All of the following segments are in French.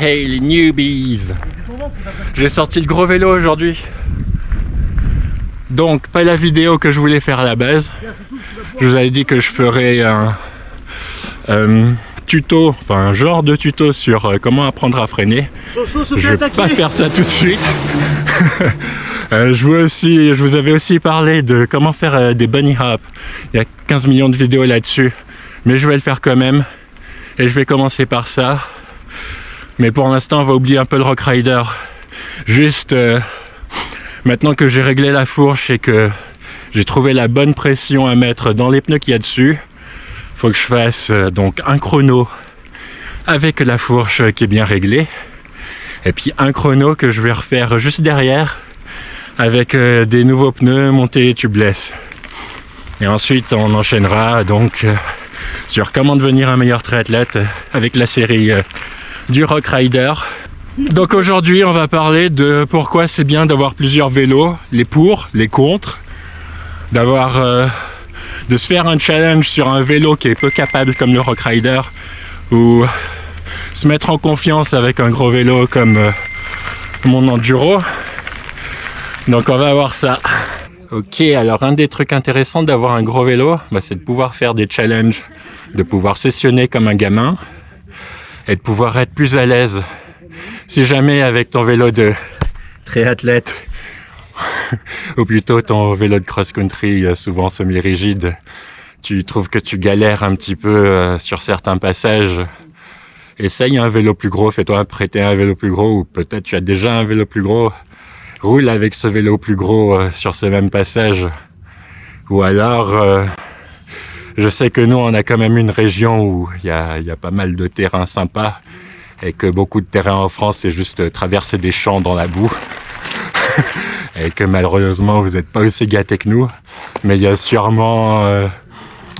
Hey les newbies! J'ai sorti le gros vélo aujourd'hui. Donc pas la vidéo que je voulais faire à la base. Je vous avais dit que je ferais un tuto, enfin un genre de tuto sur comment apprendre à freiner. Je vais pas faire ça tout de suite. Je vous avais aussi parlé de comment faire des bunny hops. Il y a 15 millions de vidéos là-dessus. Mais je vais le faire quand même. Et je vais commencer par ça. Mais pour l'instant, on va oublier un peu le Rock Rider. Juste, maintenant que j'ai réglé la fourche et que j'ai trouvé la bonne pression à mettre dans les pneus qu'il y a dessus, il faut que je fasse donc un chrono avec la fourche qui est bien réglée. Et puis un chrono que je vais refaire juste derrière avec des nouveaux pneus montés tubeless. Et ensuite, on enchaînera donc sur comment devenir un meilleur triathlète avec la série du Rock Rider. Donc aujourd'hui on va parler de pourquoi c'est bien d'avoir plusieurs vélos, les pour, les contre, de se faire un challenge sur un vélo qui est peu capable comme le Rock Rider, ou se mettre en confiance avec un gros vélo comme mon enduro. Donc on va voir ça. Ok, alors un des trucs intéressants d'avoir un gros vélo, c'est de pouvoir faire des challenges, de pouvoir sessionner comme un gamin et de pouvoir être plus à l'aise. Si jamais avec ton vélo de triathlète ou plutôt ton vélo de cross-country souvent semi-rigide, tu trouves que tu galères un petit peu sur certains passages, essaye un vélo plus gros, fais-toi prêter un vélo plus gros, ou peut-être tu as déjà un vélo plus gros, roule avec ce vélo plus gros sur ce même passage. Ou alors, je sais que nous on a quand même une région où il y a pas mal de terrains sympas, et que beaucoup de terrains en France c'est juste traverser des champs dans la boue et que malheureusement vous n'êtes pas aussi gâtés que nous, mais il y a sûrement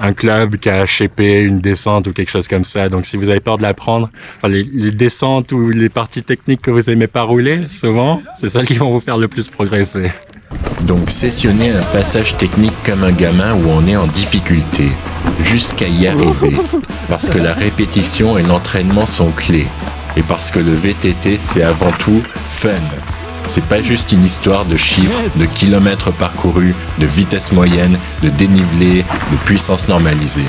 un club qui a shapé une descente ou quelque chose comme ça. Donc si vous avez peur de la prendre, les descentes ou les parties techniques que vous aimez pas rouler, souvent c'est celles qui vont vous faire le plus progresser. Donc sessionner un passage technique comme un gamin où on est en difficulté, jusqu'à y arriver, parce que la répétition et l'entraînement sont clés, et parce que le VTT c'est avant tout fun. C'est pas juste une histoire de chiffres, de kilomètres parcourus, de vitesse moyenne, de dénivelé, de puissance normalisée,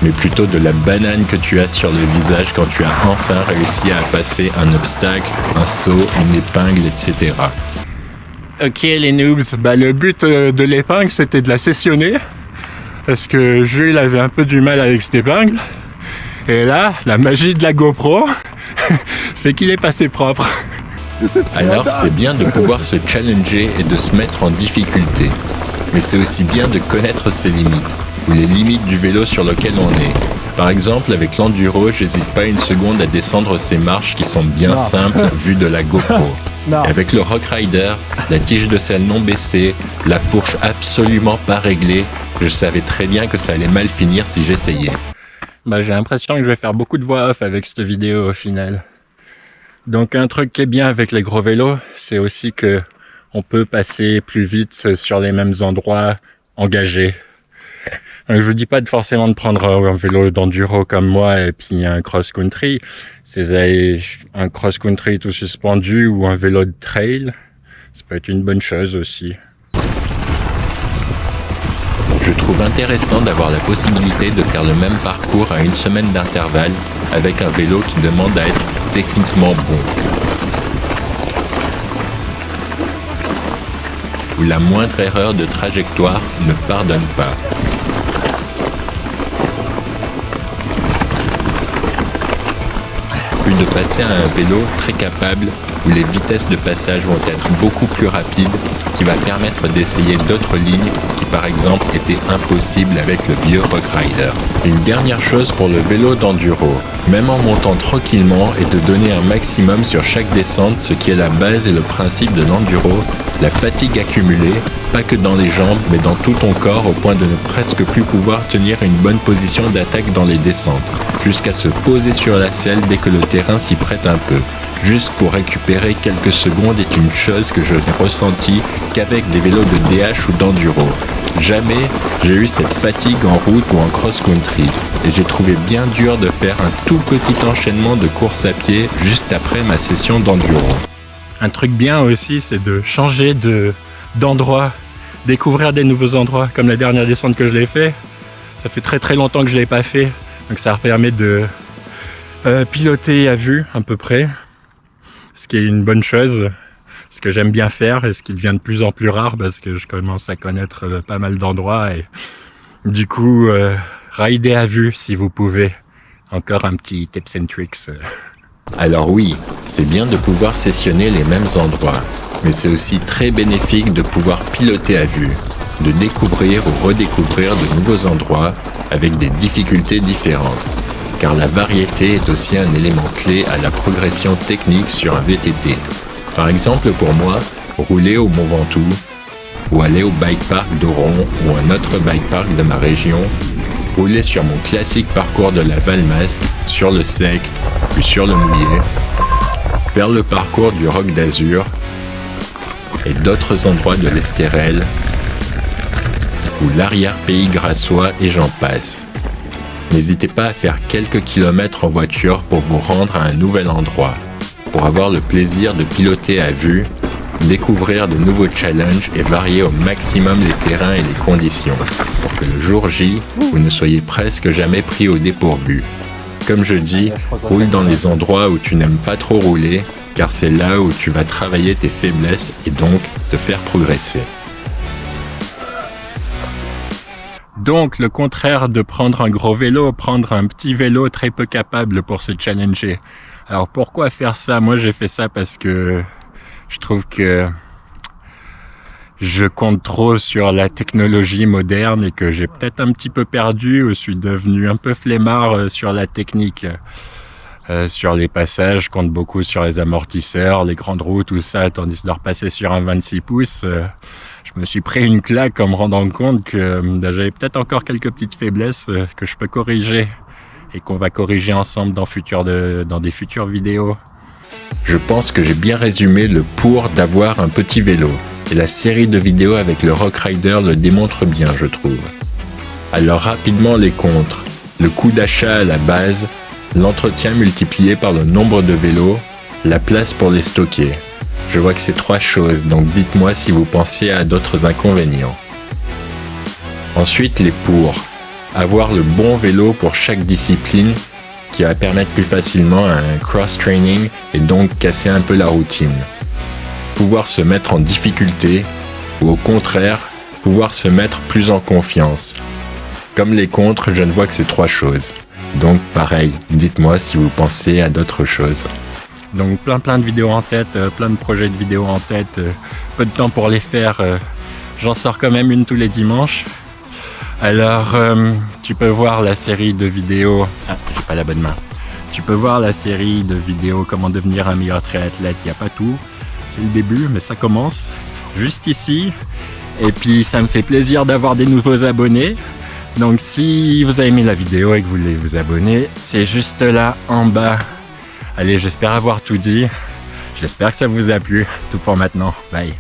mais plutôt de la banane que tu as sur le visage quand tu as enfin réussi à passer un obstacle, un saut, une épingle, etc. Ok les noobs, le but de l'épingle c'était de la sessionner, parce que Jules avait un peu du mal avec cette épingle, et là la magie de la GoPro fait qu'il est passé propre. Alors c'est bien de pouvoir se challenger et de se mettre en difficulté, mais c'est aussi bien de connaître ses limites, ou les limites du vélo sur lequel on est. Par exemple, avec l'enduro, j'hésite pas une seconde à descendre ces marches qui sont bien simples vues de la GoPro. Et avec le Rock Rider, la tige de selle non baissée, la fourche absolument pas réglée, je savais très bien que ça allait mal finir si j'essayais. J'ai l'impression que je vais faire beaucoup de voix off avec cette vidéo au final. Donc un truc qui est bien avec les gros vélos, c'est aussi que on peut passer plus vite sur les mêmes endroits engagés. Donc, je vous dis pas forcément de prendre un vélo d'enduro comme moi et puis un cross-country. C'est un cross-country tout suspendu ou un vélo de trail. Ça peut être une bonne chose aussi. Je trouve intéressant d'avoir la possibilité de faire le même parcours à une semaine d'intervalle avec un vélo qui demande à être techniquement bon. Où la moindre erreur de trajectoire ne pardonne pas. Puis de passer à un vélo très capable où les vitesses de passage vont être beaucoup plus rapides, qui va permettre d'essayer d'autres lignes qui par exemple étaient impossibles avec le vieux Rock Rider. Une dernière chose pour le vélo d'enduro, même en montant tranquillement et de donner un maximum sur chaque descente, ce qui est la base et le principe de l'enduro, la fatigue accumulée, pas que dans les jambes mais dans tout ton corps au point de ne presque plus pouvoir tenir une bonne position d'attaque dans les descentes, jusqu'à se poser sur la selle dès que le terrain s'y prête un peu, juste pour récupérer quelques secondes est une chose que je n'ai ressentie qu'avec des vélos de DH ou d'enduro. Jamais j'ai eu cette fatigue en route ou en cross-country et j'ai trouvé bien dur de faire un tout petit enchaînement de course à pied juste après ma session d'enduro. Un truc bien aussi, c'est de changer d'endroit, découvrir des nouveaux endroits, comme la dernière descente que je l'ai fait. Ça fait très très longtemps que je ne l'ai pas fait, donc ça permet de piloter à vue à peu près, ce qui est une bonne chose, ce que j'aime bien faire et ce qui devient de plus en plus rare parce que je commence à connaître pas mal d'endroits et du coup, rider à vue si vous pouvez. Encore un petit tips and tricks. Alors oui, c'est bien de pouvoir sessionner les mêmes endroits, mais c'est aussi très bénéfique de pouvoir piloter à vue, de découvrir ou redécouvrir de nouveaux endroits avec des difficultés différentes, car la variété est aussi un élément clé à la progression technique sur un VTT. Par exemple pour moi, rouler au Mont Ventoux, ou aller au bike park d'Oron ou un autre bike park de ma région, rouler sur mon classique parcours de la Valmasque, sur le sec, puis sur le mouillé, faire le parcours du Roc d'Azur et d'autres endroits de l'Estérel, ou l'arrière-pays grassois et j'en passe. N'hésitez pas à faire quelques kilomètres en voiture pour vous rendre à un nouvel endroit, pour avoir le plaisir de piloter à vue, découvrir de nouveaux challenges et varier au maximum les terrains et les conditions, pour que le jour J, vous ne soyez presque jamais pris au dépourvu. Comme je dis, roule dans les endroits où tu n'aimes pas trop rouler, car c'est là où tu vas travailler tes faiblesses et donc te faire progresser. Donc, le contraire de prendre un gros vélo, prendre un petit vélo très peu capable pour se challenger. Alors, pourquoi faire ça? Moi, j'ai fait ça parce que je trouve que je compte trop sur la technologie moderne et que j'ai peut-être un petit peu perdu ou suis devenu un peu flemmard sur la technique. Sur les passages, je compte beaucoup sur les amortisseurs, les grandes roues, tout ça, tandis de repasser sur un 26 pouces. Je me suis pris une claque en me rendant compte que j'avais peut-être encore quelques petites faiblesses que je peux corriger et qu'on va corriger ensemble dans des futures vidéos. Je pense que j'ai bien résumé le pour d'avoir un petit vélo, et la série de vidéos avec le Rock Rider le démontre bien, je trouve. Alors rapidement les contres, le coût d'achat à la base, l'entretien multiplié par le nombre de vélos, la place pour les stocker. Je vois que c'est 3 choses, donc dites-moi si vous pensiez à d'autres inconvénients. Ensuite les pour, avoir le bon vélo pour chaque discipline, qui va permettre plus facilement un cross-training et donc casser un peu la routine. Pouvoir se mettre en difficulté ou au contraire, pouvoir se mettre plus en confiance. Comme les contres, je ne vois que ces 3 choses. Donc pareil, dites-moi si vous pensez à d'autres choses. Donc plein de vidéos en tête, plein de projets de vidéos en tête, peu de temps pour les faire, j'en sors quand même une tous les dimanches. Alors, tu peux voir la série de vidéos... Ah, j'ai pas la bonne main. Tu peux voir la série de vidéos comment devenir un meilleur triathlète. Il n'y a pas tout. C'est le début, mais ça commence juste ici. Et puis, ça me fait plaisir d'avoir des nouveaux abonnés. Donc, si vous avez aimé la vidéo et que vous voulez vous abonner, c'est juste là, en bas. Allez, j'espère avoir tout dit. J'espère que ça vous a plu. Tout pour maintenant. Bye.